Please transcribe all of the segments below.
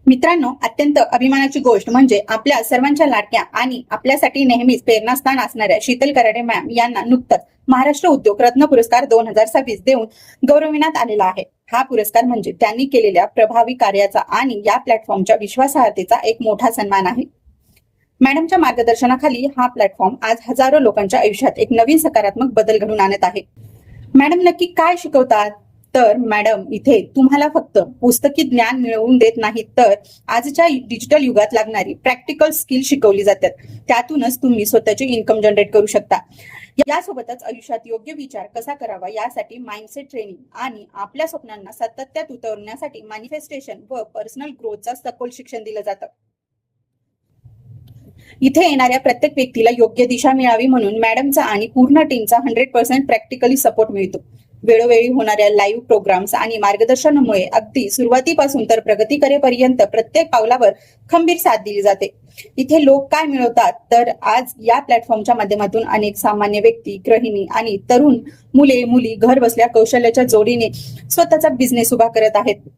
मित्रांनो, अत्यंत अभिमानाची गोष्ट म्हणजे आपल्या सर्वांच्या लाडक्या आणि आपल्यासाठी नेहमीच प्रेरणास्थान असणाऱ्या शीतल कराडे मॅम यांना नुकतंच महाराष्ट्र उद्योग रत्न पुरस्कार 2026 देऊन गौरविण्यात आलेला आहे। हा पुरस्कार म्हणजे त्यांनी केलेल्या प्रभावी कार्याचा आणि या प्लॅटफॉर्मच्या विश्वासार्हतेचा एक मोठा सन्मान आहे। मॅडमच्या मार्गदर्शनाखाली हा प्लॅटफॉर्म आज हजारो लोकांच्या आयुष्यात एक नवीन सकारात्मक बदल घडवून आणत आहे। मॅडम नक्की काय शिकवतात? तर मॅडम इथे तुम्हाला फक्त पुस्तकी ज्ञान मिळवून देत नाहीत, तर आजच्या डिजिटल युगात लागणारी प्रॅक्टिकल स्किल शिकवली जातात। त्यातूनच तुम्ही स्वतःची इन्कम जनरेट करू शकता। यासोबतच आयुष्यात योग्य विचार कसा करावा यासाठी माइंडसेट ट्रेनिंग आणि आपल्या स्वप्नांना सातत्यात उतरवण्यासाठी मॅनिफेस्टेशन व पर्सनल ग्रोथचा सखोल शिक्षण दिलं जातं। इथे येणाऱ्या प्रत्येक व्यक्तीला योग्य दिशा मिळावी म्हणून मॅडमचा आणि पूर्ण टीमचा 100% प्रॅक्टिकली सपोर्ट मिळतो। वेळोवेळी होणाऱ्या लाईव्ह प्रोग्राम्स आणि मार्गदर्शनामुळे अगदी सुरुवातीपासून तर प्रगती करेपर्यंत प्रत्येक पावलावर खंबीर साथ दिली जाते। इथे लोक काय मिळवतात, तर आज या प्लॅटफॉर्मच्या माध्यमातून अनेक सामान्य व्यक्ती, गृहिणी आणि तरुण मुले मुली घर बसल्या कौशल्याच्या जोडीने स्वतःचा बिझनेस उभा करत आहेत।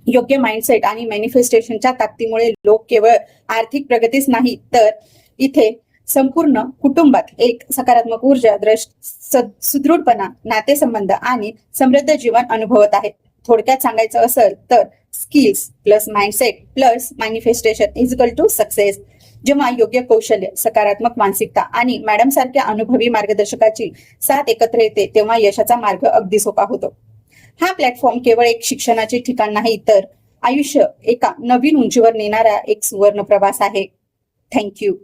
योग्य माइंडसेट आणि मॅनिफेस्टेशनच्या ताकदीमुळे लोक केवळ आर्थिक प्रगतीच नाही, तर इथे संपूर्ण कुटुंबात एक सकारात्मक ऊर्जा, सुदृढपणा, नातेसंबंध आणि समृद्ध जीवन अनुभवत आहेत। थोडक्यात सांगायचं असेल तर skills plus mindset plus manifestation is equal to success. जेव्हा योग्य कौशल्य, सकारात्मक मानसिकता आणि मॅडम सारख्या अनुभवी मार्गदर्शकाची साथ एकत्र येते, तेव्हा यशाचा मार्ग अगदी सोपा होतो। हा प्लॅटफॉर्म केवळ एक शिक्षणाचे ठिकाण नाही, तर आयुष्य एका नवीन उंचीवर नेणारा एक सुवर्ण प्रवास आहे। थँक्यू।